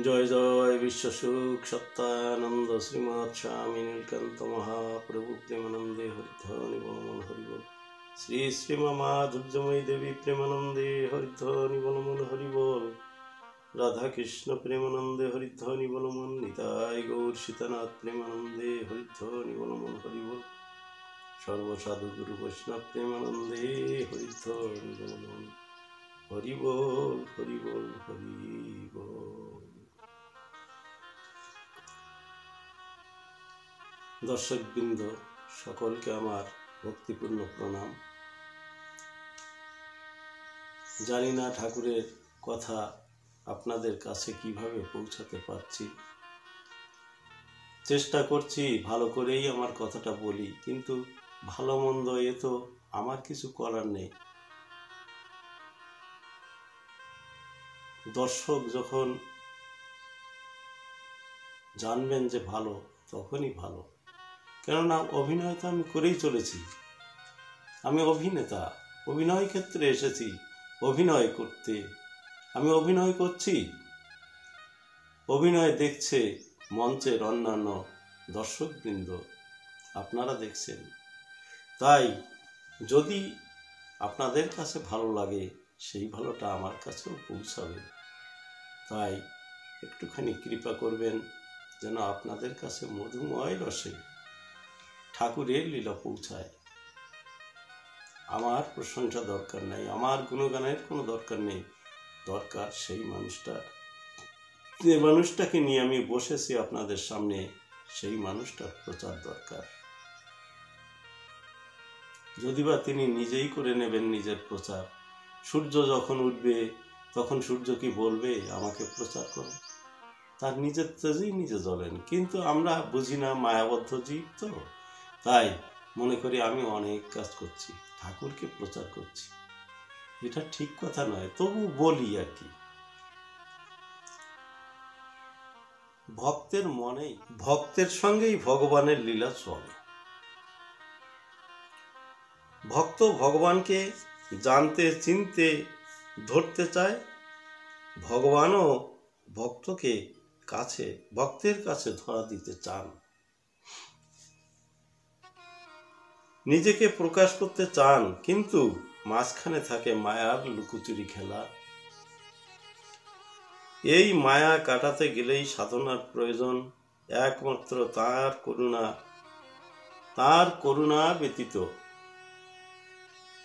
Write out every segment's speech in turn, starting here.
জয় জয় বিশ্বসুখ সত্যানন্দ শ্রীমৎ স্বামী নীলকান্ত মহাপ্রভু প্রেমানন্দে হরিধ্বনি বনমন হরিবল। শ্রী শ্রীমা দুর্যময়ী দেবী প্রেমানন্দে হরিধ্বনি বনমন হরিবল। রাধাকৃষ্ণ প্রেমানন্দে হরিধ্বনি বনমন। নিতাই গৌর সীতানাথ প্রেমানন্দে হরিধ্বনি বনমন হরিবল। সর্বসাধু গুরু বৈষ্ণব প্রেমানন্দে হরিধ্বনি বনমন হরিবল হরিবল হরিবল। দর্শকবৃন্দ সকলকে আমার ভক্তিপূর্ণ প্রণাম। জানি না ঠাকুরের কথা আপনাদের কাছে কিভাবে পৌঁছাতে পারছি। চেষ্টা করছি ভালো করেই আমার কথাটা বলি, কিন্তু ভালো মন্দ এ তো আমার কিছু করার নেই। দর্শক যখন জানবেন যে ভালো, তখনই ভালো। কেননা অভিনয় তো আমি করেই চলেছি। আমি অভিনেতা, অভিনয় ক্ষেত্রে এসেছি অভিনয় করতে। আমি অভিনয় করছি, অভিনয় দেখছে মঞ্চের অন্যান্য দর্শকবৃন্দ, আপনারা দেখছেন। তাই যদি আপনাদের কাছে ভালো লাগে, সেই ভালোটা আমার কাছেও পৌঁছাবে। তাই একটুখানি কৃপা করবেন যেন আপনাদের কাছে মধুময় রসে ঠাকুরের লীলা পৌঁছায়। আমার প্রশংসা দরকার নাই, আমার গুণগানের কোনো দরকার নেই। দরকার সেই মানুষটার, যে মানুষটাকে নিয়ে আমি বসেছি আপনাদের সামনে, সেই মানুষটার প্রচার দরকার। যদিবা তিনি নিজেই করে নেবেন নিজের প্রচার। সূর্য যখন উঠবে তখন সূর্য কি বলবে আমাকে প্রচার করো? তার নিজের তেজেই নিজে জ্বলেন। কিন্তু আমরা বুঝি না, মায়াবদ্ধ জীব তো। তাই মনে করি আমি অনেক কাজ করছি, ঠাকুরকে প্রচার করছি। এটা ঠিক কথা নয়, তবু বলি আর কি। ভক্তের মনেই, ভক্তের সঙ্গেই ভগবানের লীলা চলে। ভক্ত ভগবানকে জানতে, চিনতে, ধরতে চায়। ভগবানও ভক্তকে কাছে, ভক্তের কাছে ধরা দিতে চান। নিজেকে প্রকাশ করতে চান, কিন্তু মাঝখানে থাকে মায়ার লুকোচুরি খেলা। এই মায়া কাটাতে গেলেই সাধনার প্রয়োজন। একমাত্র তার করুণা, তার করুণা ব্যতীত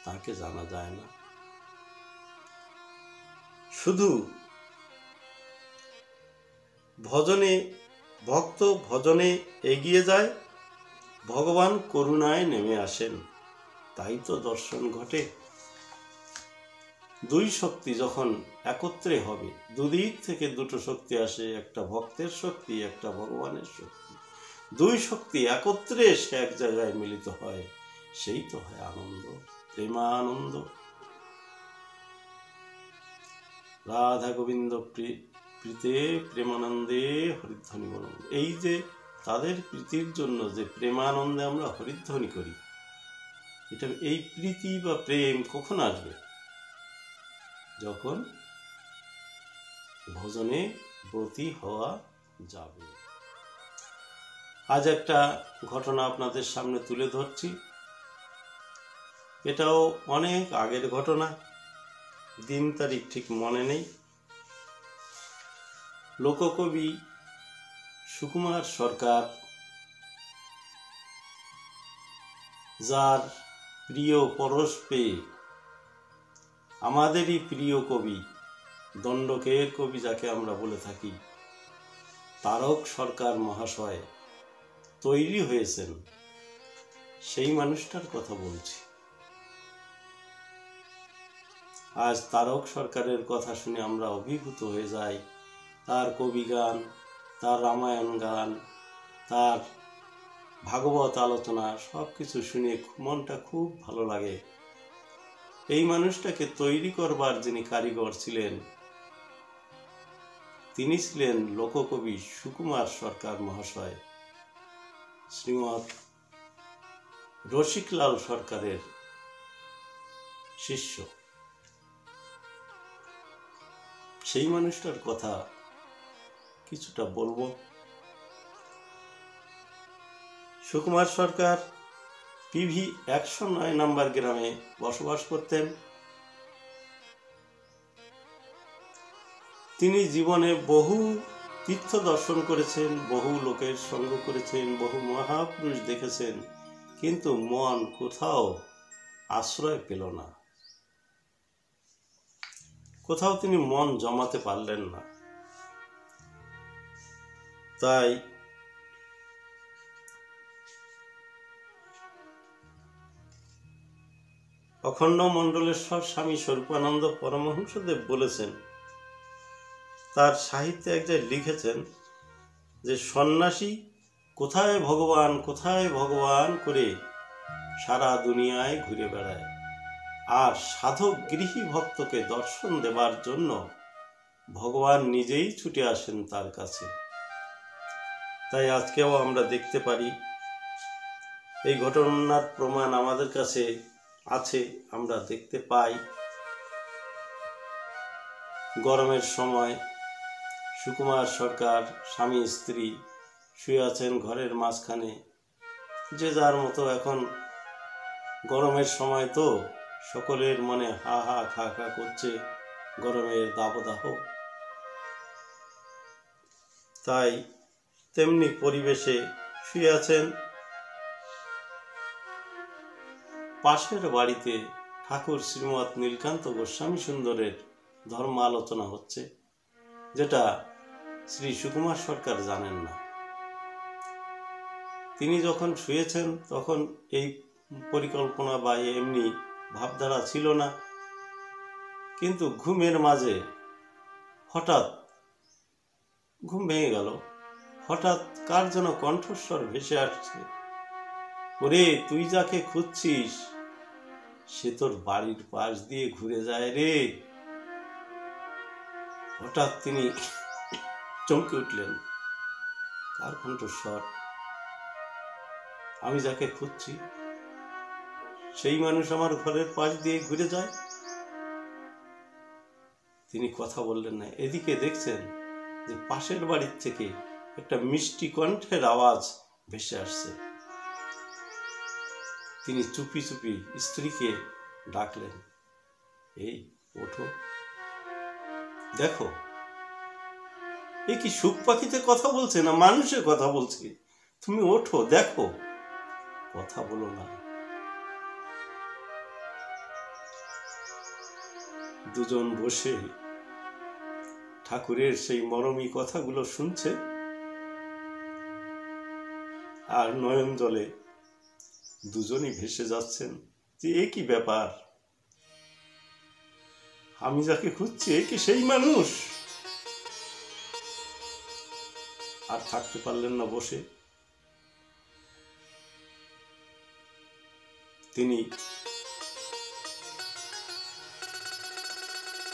তাকে জানা যায় না। শুধু ভজনে, ভক্ত ভজনে এগিয়ে যায়, ভগবান করুণায় নেমে আসেন। তাই তো দর্শন ঘটে। দুই শক্তি যখন একত্রে হবে, দুদিক থেকে দুটো শক্তি আসে, একটা ভক্তের শক্তি, একটা ভগবানের শক্তি। দুই শক্তি একত্রে এসে এক জায়গায় মিলিত হয়, সেই তো হয় আনন্দ, প্রেমানন্দ। রাধা গোবিন্দ প্রীতে প্রেমানন্দে হরিধ্বনি বলুন। এই যে তাদের প্রীতির জন্য যে প্রেমানন্দে আমরা হরিধ্বনি করি, এটা, এই প্রীতি বা প্রেম কখন আসবে? যখন ভজনে ব্রতী হওয়া যাবে। আজ একটা ঘটনা আপনাদের সামনে তুলে ধরছি। এটাও অনেক আগের ঘটনা, দিন তারিখ ঠিক মনে নেই। লোককবি সুকুমার সরকার, যার প্রিয় পরশ পেয়ে আমাদেরই প্রিয় কবি, দণ্ডকের কবি যাকে আমরা বলে থাকি, তারক সরকার মহাশয় তৈরি হয়েছেন, সেই মানুষটার কথা বলছি। আজ তারক সরকারের কথা শুনে আমরা অভিভূত হয়ে যাই। তার কবি গান, তার রামায়ণ গান, তার ভাগবত আলোচনা, সব কিছু শুনে মনটা খুব ভালো লাগে। এই মানুষটাকে তৈরি করবার যিনি কারিগর ছিলেন, তিনি ছিলেন লোককবি সুকুমার সরকার মহাশয়, শ্রীমৎ রসিকলাল সরকারের শিষ্য। সেই মানুষটার কথা কিছুটা বলবো। সুকুমার সরকার পিভি 109 নম্বর গ্রামে বসবাস করতেন। তিনি জীবনে বহু তীর্থ দর্শন করেছেন, বহু লোকের সঙ্গ করেছেন, বহু মহাপুরুষ দেখেছেন, কিন্তু মন কোথাও আশ্রয় পেল না, কোথাও তিনি মন জমাতে পারলেন না। তাই অখণ্ড মণ্ডলেশ্বর স্বামী স্বরূপানন্দ পরমহংসদেব বলেছেন, তার সাহিত্যে এক জায়গায় লিখেছেন যে সন্ন্যাসী কোথায় ভগবান করে সারা দুনিয়ায় ঘুরে বেড়ায়, আর সাধক গৃহী ভক্তকে দর্শন দেবার জন্য ভগবান নিজেই ছুটে আসেন তার কাছে। তাই আজকেও আমরা দেখতে পারি, এই ঘটনার প্রমাণ আমাদের কাছে আছে, আমরা দেখতে পাই। গরমের সময় সুকুমার সরকার স্বামী স্ত্রী শুয়ে আছেন ঘরের মাঝখানে, যে যার মতো। এখন গরমের সময় তো সকলের মনে হা হা খা খা করছে গরমের দাবদাহ। তাই তেমনি পরিবেশে শুয়ে আছেন। পাশের বাড়িতে ঠাকুর শ্রীমৎ নীলকান্ত গোস্বামী সুন্দরের ধর্ম আলোচনা হচ্ছে, যেটা শ্রী সুকুমার সরকার জানেন না। তিনি যখন শুয়েছেন তখন এই পরিকল্পনা বা এমনি ভাবধারা ছিল না, কিন্তু ঘুমের মাঝে হঠাৎ ঘুম ভেঙে গেল। হঠাৎ কার যেন কণ্ঠস্বর ভেসে আসছে, ওরে তুই যাকে খুঁজছিস সে তোর বাড়ির পাশ দিয়ে ঘুরে যায় রে। হঠাৎ তিনি চমকে উঠলেন, কার কণ্ঠস্বর? আমি যাকে খুঁজছি সেই মানুষ আমার ঘরের পাশ দিয়ে ঘুরে যায়। তিনি কথা বললেন না। এদিকে দেখছেন যে পাশের বাড়ির থেকে একটা মিষ্টি কণ্ঠের আওয়াজ ভেসে আসছে। তিনি চুপি চুপি স্ত্রীকে ডাকলেন, এই ওঠো, দেখো এ কি সুখ পাখিতে কথা বলছে না মানুষের কথা বলছে, তুমি ওঠো দেখো, কথা বলো না। দুজন বসে ঠাকুরের সেই মরমী কথাগুলো শুনছে, আর নয়ন জলে দুজনই ভেসে যাচ্ছেন যে এ কি ব্যাপার, আমি যাকে খুঁজছি এ কি সেই মানুষ? আর থাকতে পারলেন না বসে। তিনি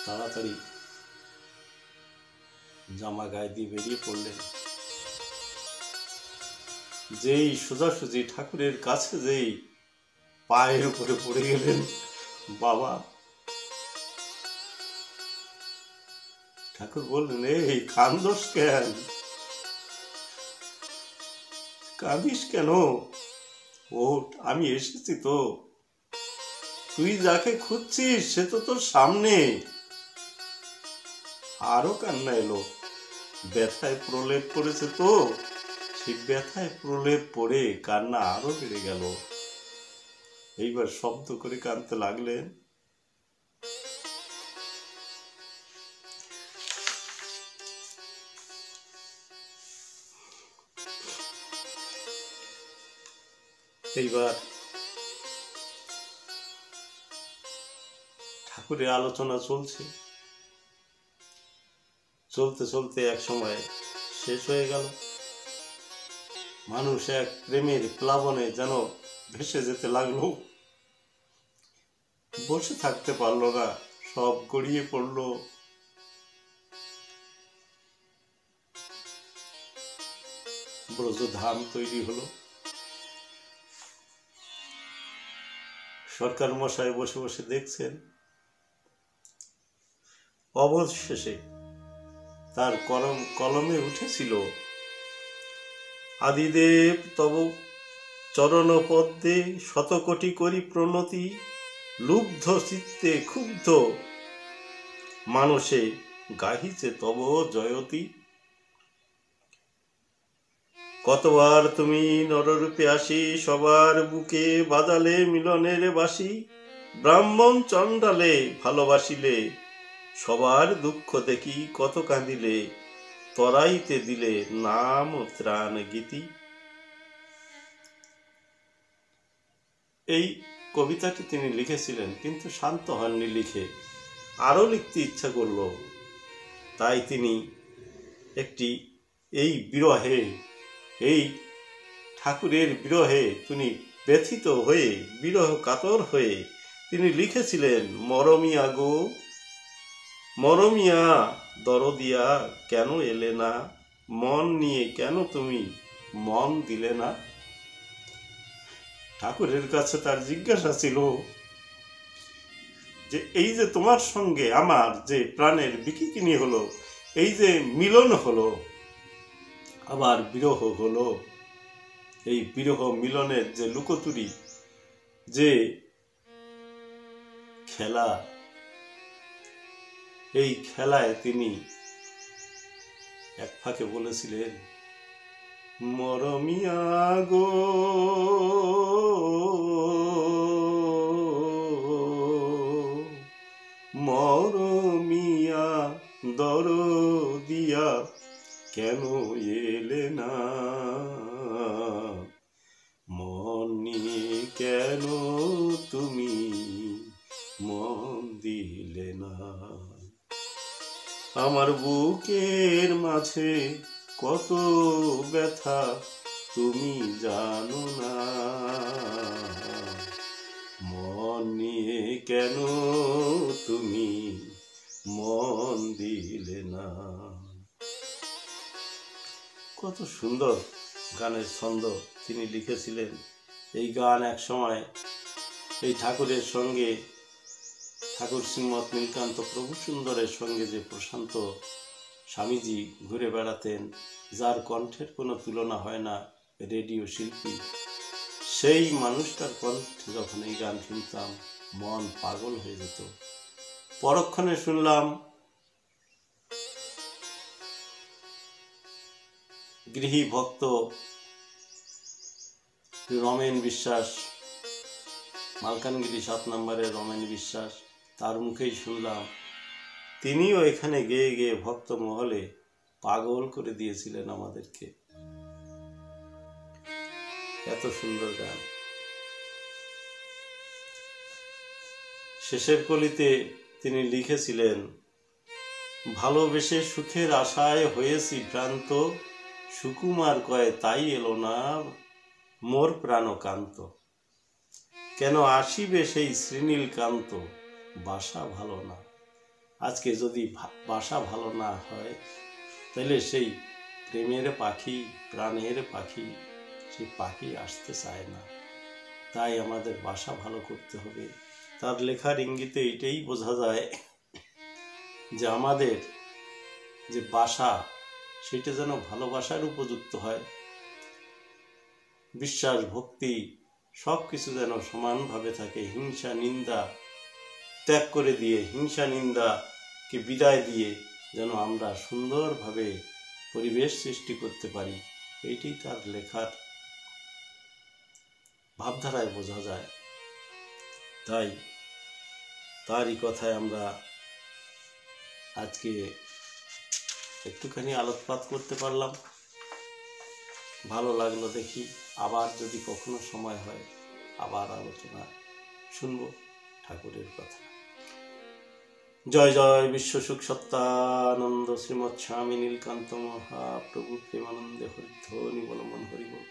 তাড়াতাড়ি জামা গায়ে দিয়ে বেরিয়ে পড়লেন। যেই সোজাসুজি ঠাকুরের কাছে যেই পায়ের উপরে পড়ে গেলেন, বাবা, ঠাকুর বললেন, এই কান্দোস কেন, কাঁদিস কেন, ওঠ, আমি এসেছি তো, তুই যাকে খুঁজছিস সে তো তোর সামনে। আরো কান্না এলো, ব্যথায় প্রলেপ পড়েছে তো, সেই ব্যথায় প্রলেপ পড়ে কান্না আরো বেড়ে গেল। এইবার শব্দ করে কাঁদতে লাগলেন। এইবার ঠাকুরের আলোচনা চলছে, চলতে চলতে এক সময় শেষ হয়ে গেল। মানুষ এক প্রেমের প্লাবনে যেন ভেসে যেতে লাগলো, বসে থাকতে পারলো না, সব গড়িয়ে পড়লো। ব্রজধাম তৈরি হলো। সরকার মশাই বসে বসে দেখছেন। অবশেষে তার কলমে উঠেছিল, আদিদেব তব চরণ পদ্মে শতকোটি করি প্রণতি, লুব্ধ চিত্তে ক্ষুব্ধ মানসে গাহিছে তব জয়তী। কতবার তুমি নররূপে আসি সবার বুকে বাজালে মিলনের বাসি, ব্রাহ্মণ চণ্ডালে ভালোবাসিলে সবার দুঃখ দেখি কত কাঁদিলে, তরাইতে দিলে নাম ত্রাণ গীতি। এই কবিতাটি তিনি লিখেছিলেন, কিন্তু শান্ত হননি লিখে, আরও লিখতে ইচ্ছা করল। তাই তিনি একটি এই বিরহে, এই ঠাকুরের বিরহে তিনি ব্যথিত হয়ে, বিরহ কাতর হয়ে তিনি লিখেছিলেন, মরমিয়া গো মরমিয়া দরদিয়া কেন এলে না, মন নিয়ে কেন তুমি মন দিলে না। ঠাকুরের কাছে তার জিজ্ঞাসা ছিল যে এই যে তোমার সঙ্গে আমার যে প্রাণের বিকিকিনি হলো, এই যে মিলন হলো, আবার বিরহ হলো, এই বিরহ মিলনের যে লুকোচুরি যে খেলা, এই খেলায় তিনি এক ফাঁকে বলেছিলেন, মরমিয়া গো মরমিয়া দরদিয়া কেন এলে না, মন নিয়ে কেন তুমি মন দিলে না। আমার বুকের মাঝে কত ব্যথা তুমি জানো না, মন নিয়ে কেন তুমি মন দিলে না। কত সুন্দর গানের ছন্দ তিনি লিখেছিলেন। এই গান এক সময় এই ঠাকুরের সঙ্গে, ঠাকুর শ্রীমৎ নীলকান্ত প্রভু সুন্দরের সঙ্গে যে প্রশান্ত স্বামীজি ঘুরে বেড়াতেন, যার কণ্ঠের কোনো তুলনা হয় না, রেডিও শিল্পী, সেই মানুষটার কণ্ঠে যখন এই গান শুনতাম মন পাগল হয়ে যেত। পরক্ষণে শুনলাম গৃহী ভক্ত রমেন বিশ্বাস, মালকানগিরি 7 নম্বরের রমেন বিশ্বাস, তার মুখেই শুনলাম তিনিও এখানে গেয়ে গেয়ে ভক্ত মহলে পাগল করে দিয়েছিলেন আমাদেরকে। এত সুন্দর গান। শেষের কলিতে তিনি লিখেছিলেন, ভালোবেসে সুখের আশায় হয়েছি ভ্রান্ত, সুকুমার কয় তাই এলো না মোর প্রাণকান্ত, কেন আসিবে সেই শ্রীনীল কান্ত, বাসা ভালো না। আজকে যদি বাসা ভালো না হয়, তাহলে সেই প্রেমের পাখি, প্রাণের পাখি, সেই পাখি আসতে চায় না। তাই আমাদের বাসা ভালো করতে হবে। তার লেখার ইঙ্গিতে এটাই বোঝা যায় যে আমাদের যে বাসা, সেটা যেন ভালোবাসার উপযুক্ত হয়। বিশ্বাস ভক্তি সব কিছু যেন সমানভাবে থাকে। হিংসা নিন্দা ত্যাগ করে দিয়ে, হিংসা নিন্দাকে বিদায় দিয়ে যেন আমরা সুন্দরভাবে পরিবেশ সৃষ্টি করতে পারি, এইটি তার লেখার ভাবধারায় বোঝা যায়। তাই তারই কথায় আমরা আজকে একটুখানি আলোকপাত করতে পারলাম। ভালো লাগলো। দেখি আবার যদি কখনো সময় হয় আবার আলোচনা শুনব ঠাকুরের কথা। জয় জয় বিশ্ব সুখ সত্তানন্দ শ্রীমৎ স্বামী নীলকান্ত মহাপ্রভু প্রেমানন্দে হরিধ্বনি বলমন হরিবল।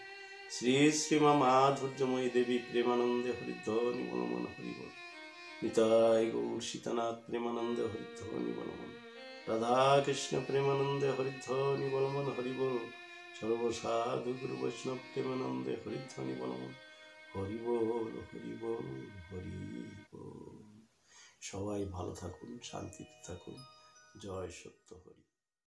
শ্রী শ্রীমা মাধুর্যময়ী দেবী প্রেমানন্দে হরিধ্বনি বলমন হরিবল। নিতাই গৌর সীতানাথ প্রেমানন্দে হরিধ্বনি বলমন। রাধা কৃষ্ণ প্রেমানন্দে হরিধ্বনি বলমন হরিবল। সর্বসাধু গুরু বৈষ্ণব প্রেমানন্দে হরিধ্বনি বলমন হরিবল হরিবল হরিবল। সবাই ভালো থাকুন, শান্তিতে থাকুন। জয় সত্য হরি।